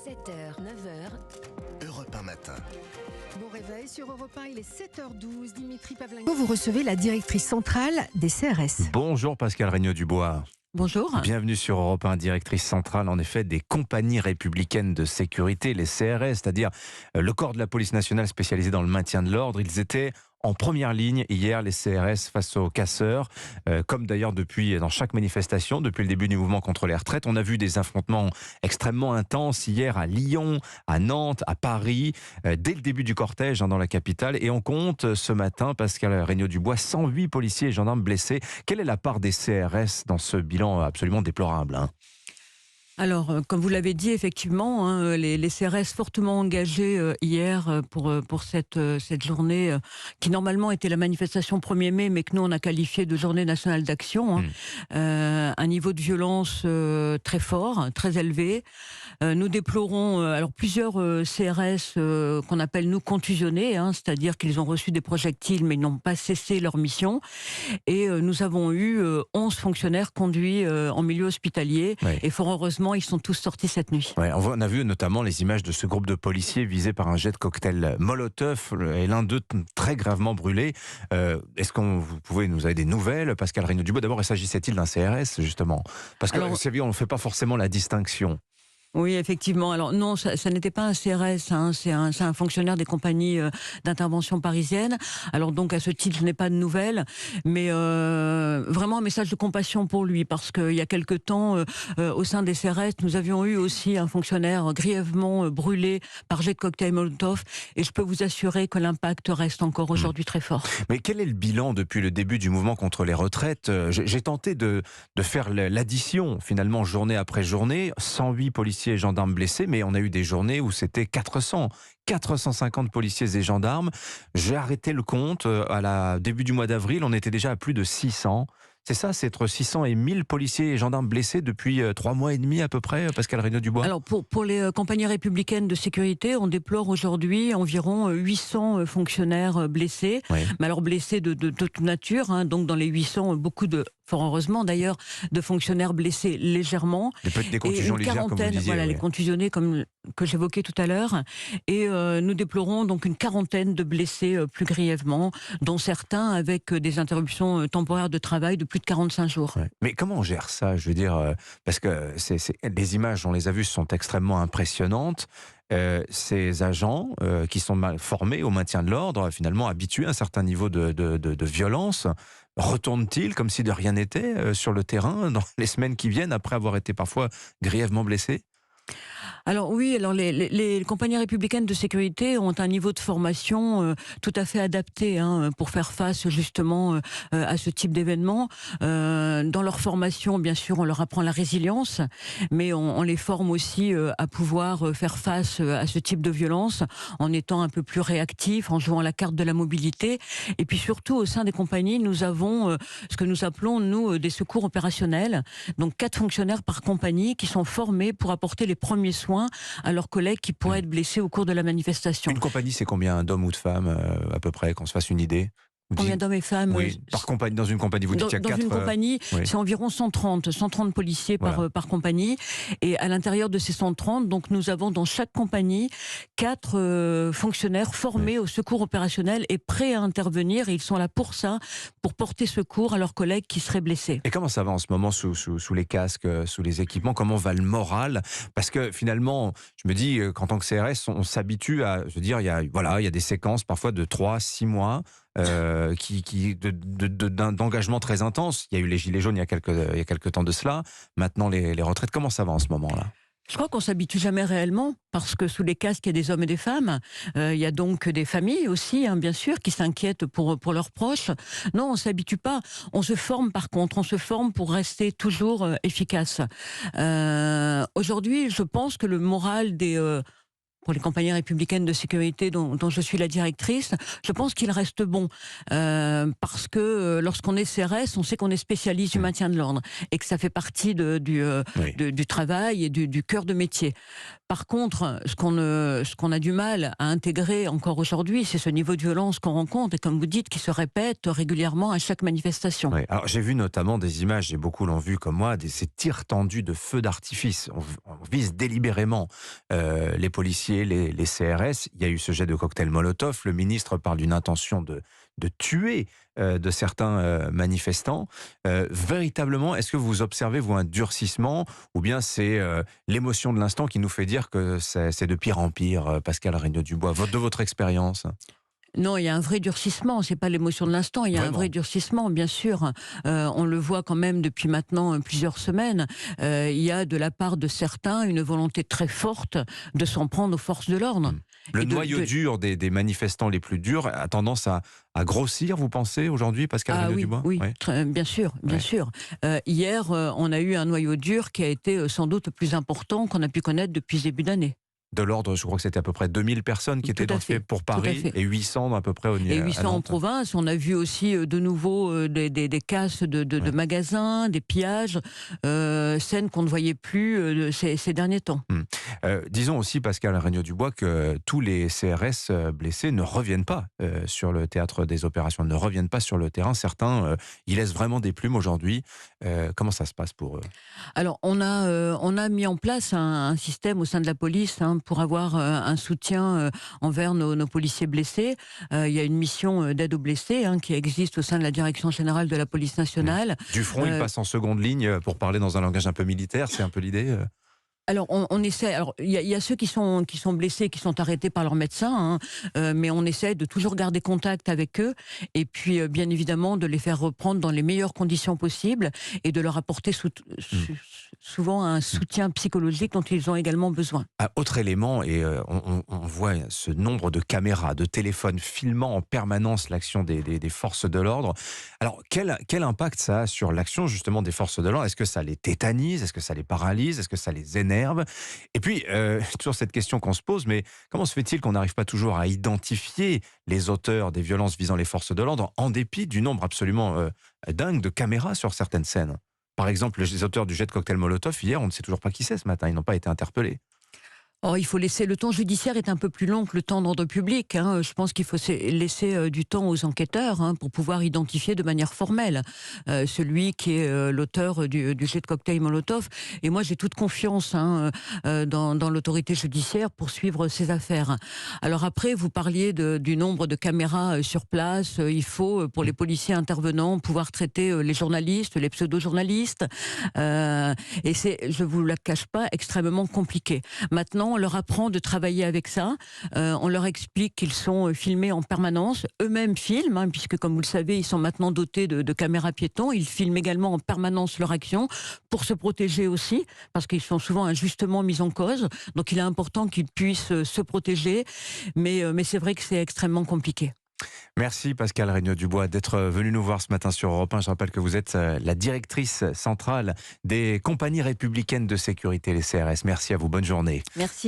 7h, 9h. Europe 1 matin. Bon réveil sur Europe 1, il est 7h12. Dimitri Pavlenko, vous recevez la directrice centrale des CRS. Bonjour Pascal Regnault-Dubois. Bonjour. Bienvenue sur Europe 1, directrice centrale en effet des compagnies républicaines de sécurité, les CRS, c'est-à-dire le corps de la police nationale spécialisé dans le maintien de l'ordre. Ils étaient en première ligne hier, les CRS, face aux casseurs, comme d'ailleurs dans chaque manifestation, depuis le début du mouvement contre les retraites. On a vu des affrontements extrêmement intenses hier à Lyon, à Nantes, à Paris, dès le début du cortège dans la capitale. Et on compte ce matin, Pascal Regnault-Dubois, 108 policiers et gendarmes blessés. Quelle est la part des CRS dans ce bilan absolument déplorable, Alors, comme vous l'avez dit, effectivement, les CRS fortement engagés hier pour cette journée qui normalement était la manifestation 1er mai, mais que nous on a qualifié de journée nationale d'action. Un niveau de violence très fort, très élevé. Nous déplorons plusieurs CRS qu'on appelle nous contusionnés, c'est-à-dire qu'ils ont reçu des projectiles mais ils n'ont pas cessé leur mission. Et nous avons eu 11 fonctionnaires conduits en milieu hospitalier. Oui. Et fort heureusement, ils sont tous sortis cette nuit. Ouais, on a vu notamment les images de ce groupe de policiers visés par un jet de cocktail Molotov et l'un d'eux très gravement brûlé. Est-ce que vous pouvez nous avez des nouvelles, Pascal Regnault-Dubois? D'abord, s'agissait-il d'un CRS justement? Parce que c'est vrai, on ne fait pas forcément la distinction. Oui, effectivement. Alors non, ça n'était pas un CRS, c'est un fonctionnaire des compagnies d'intervention parisiennes. Alors donc à ce titre, je n'ai pas de nouvelles, mais vraiment un message de compassion pour lui, parce qu'il y a quelque temps, au sein des CRS, nous avions eu aussi un fonctionnaire grièvement brûlé par jet de cocktail Molotov, et je peux vous assurer que l'impact reste encore aujourd'hui très fort. Mais quel est le bilan depuis le début du mouvement contre les retraites? J'ai tenté de faire l'addition, finalement, journée après journée, 108 policiers et gendarmes blessés, mais on a eu des journées où c'était 450 policiers et gendarmes. J'ai arrêté le compte début du mois d'avril, on était déjà à plus de 600. C'est ça, c'est entre 600 et 1000 policiers et gendarmes blessés depuis 3 mois et demi à peu près, Pascal Regnault-Dubois. Alors pour les compagnies républicaines de sécurité, on déplore aujourd'hui environ 800 fonctionnaires blessés. Oui. Mais alors blessés de toute nature, donc dans les 800, beaucoup de, fort heureusement d'ailleurs, de fonctionnaires blessés légèrement. Des contusions légères, comme vous disiez. Voilà, les contusionnés comme que j'évoquais tout à l'heure. Et nous déplorons donc une quarantaine de blessés plus grièvement, dont certains avec des interruptions temporaires de travail de plus de 45 jours. Ouais. Mais comment on gère ça? Je veux dire, parce que les images, on les a vues, sont extrêmement impressionnantes. Ces agents qui sont mal formés au maintien de l'ordre, finalement habitués à un certain niveau de violence, retournent-ils comme si de rien n'était sur le terrain dans les semaines qui viennent, après avoir été parfois grièvement blessés? Alors oui, les compagnies républicaines de sécurité ont un niveau de formation tout à fait adapté pour faire face justement à ce type d'événement. Dans leur formation, bien sûr, on leur apprend la résilience, mais on les forme aussi à pouvoir faire face à ce type de violence en étant un peu plus réactifs, en jouant la carte de la mobilité. Et puis surtout, au sein des compagnies, nous avons ce que nous appelons, nous, des secours opérationnels. Donc 4 fonctionnaires par compagnie qui sont formés pour apporter les premiers soins à leurs collègues qui pourraient être blessés au cours de la manifestation. Une compagnie, c'est combien d'hommes ou de femmes, à peu près, qu'on se fasse une idée? Combien d'hommes et femmes? Oui, par compagnie, dans une compagnie, vous dites qu'il y a 4... Dans une compagnie, c'est environ 130 policiers par compagnie. Et à l'intérieur de ces 130, donc nous avons dans chaque compagnie 4 fonctionnaires formés au secours opérationnel et prêts à intervenir. Et ils sont là pour ça, pour porter secours à leurs collègues qui seraient blessés. Et comment ça va en ce moment sous les casques, sous les équipements? Comment va le moral? Parce que finalement, je me dis qu'en tant que CRS, on s'habitue à... Je veux dire, il y a des séquences parfois de 3-6 mois... d'engagement très intense. Il y a eu les Gilets jaunes il y a quelques temps de cela. Maintenant, les retraites, comment ça va en ce moment-là? Je crois qu'on s'habitue jamais réellement, parce que sous les casques, il y a des hommes et des femmes. Il y a donc des familles aussi, bien sûr, qui s'inquiètent pour leurs proches. Non, on s'habitue pas. On se forme par contre. On se forme pour rester toujours efficace. Aujourd'hui, je pense que le moral des pour les compagnies républicaines de sécurité dont je suis la directrice, je pense qu'il reste bon. Parce que lorsqu'on est CRS, on sait qu'on est spécialiste du maintien de l'ordre et que ça fait partie du travail et du cœur de métier. Par contre, ce qu'on a du mal à intégrer encore aujourd'hui, c'est ce niveau de violence qu'on rencontre et comme vous dites, qui se répète régulièrement à chaque manifestation. Oui. Alors j'ai vu notamment des images, et beaucoup l'ont vu comme moi, ces tirs tendus de feux d'artifice. On vise délibérément les policiers, les CRS. Il y a eu ce jet de cocktail Molotov. Le ministre parle d'une intention de tuer de certains manifestants. Véritablement, est-ce que vous observez, vous, un durcissement, ou bien c'est l'émotion de l'instant qui nous fait dire que c'est de pire en pire, Pascale Regnault-Dubois, de votre expérience? Non, il y a un vrai durcissement, c'est pas l'émotion de l'instant, il y a Vraiment? un vrai durcissement, bien sûr. On le voit quand même depuis maintenant plusieurs semaines. Il y a de la part de certains une volonté très forte de s'en prendre aux forces de l'ordre. Le noyau dur des manifestants les plus durs a tendance à grossir, vous pensez, aujourd'hui, Pascale Regnault-Dubois? Oui, bien sûr, bien sûr. Hier, on a eu un noyau dur qui a été sans doute plus important qu'on a pu connaître depuis ce début d'année. De l'ordre, je crois que c'était à peu près 2000 personnes qui étaient dans le fait pour Paris et 800 à peu près au niveau. Et 800 en province. On a vu aussi de nouveau des casses de magasins, des pillages, scènes qu'on ne voyait plus ces derniers temps. Disons aussi, Pascale Regnault-Dubois, que tous les CRS blessés ne reviennent pas sur le théâtre des opérations, ne reviennent pas sur le terrain. Certains, ils laissent vraiment des plumes aujourd'hui. Comment ça se passe pour eux? Alors, on a mis en place un système au sein de la police pour avoir un soutien envers nos policiers blessés. Il y a une mission d'aide aux blessés qui existe au sein de la Direction générale de la police nationale. Du front, il passe en seconde ligne pour parler dans un langage un peu militaire, c'est un peu l'idée Alors, on essaie. Alors, il y a ceux qui sont blessés, qui sont arrêtés par leur médecin, mais on essaie de toujours garder contact avec eux, et puis bien évidemment de les faire reprendre dans les meilleures conditions possibles et de leur apporter souvent un soutien psychologique dont ils ont également besoin. Autre élément, et on voit ce nombre de caméras, de téléphones filmant en permanence l'action des forces de l'ordre. Alors, quel impact ça a sur l'action justement des forces de l'ordre? Est-ce que ça les tétanise? Est-ce que ça les paralyse? Est-ce que ça les énerve? Et puis, toujours cette question qu'on se pose, mais comment se fait-il qu'on n'arrive pas toujours à identifier les auteurs des violences visant les forces de l'ordre, en dépit du nombre absolument dingue de caméras sur certaines scènes? Par exemple, les auteurs du jet de cocktail Molotov, hier, on ne sait toujours pas qui c'est ce matin, ils n'ont pas été interpellés. Or, il faut laisser le temps judiciaire est un peu plus long que le temps d'ordre public. Je pense qu'il faut laisser du temps aux enquêteurs pour pouvoir identifier de manière formelle celui qui est l'auteur du jet de cocktail Molotov. Et moi, j'ai toute confiance dans l'autorité judiciaire pour suivre ces affaires. Alors après, vous parliez du nombre de caméras sur place. Il faut, pour les policiers intervenants, pouvoir traiter les journalistes, les pseudo-journalistes. Et c'est, je vous la cache pas, extrêmement compliqué. Maintenant, on leur apprend de travailler avec ça, on leur explique qu'ils sont filmés en permanence, eux-mêmes filment, puisque comme vous le savez, ils sont maintenant dotés de caméras piétons, ils filment également en permanence leur action, pour se protéger aussi, parce qu'ils sont souvent injustement mis en cause, donc il est important qu'ils puissent se protéger, mais c'est vrai que c'est extrêmement compliqué. Merci Pascale Regnault-Dubois d'être venue nous voir ce matin sur Europe 1. Je rappelle que vous êtes la directrice centrale des compagnies républicaines de sécurité, les CRS. Merci à vous, bonne journée. Merci.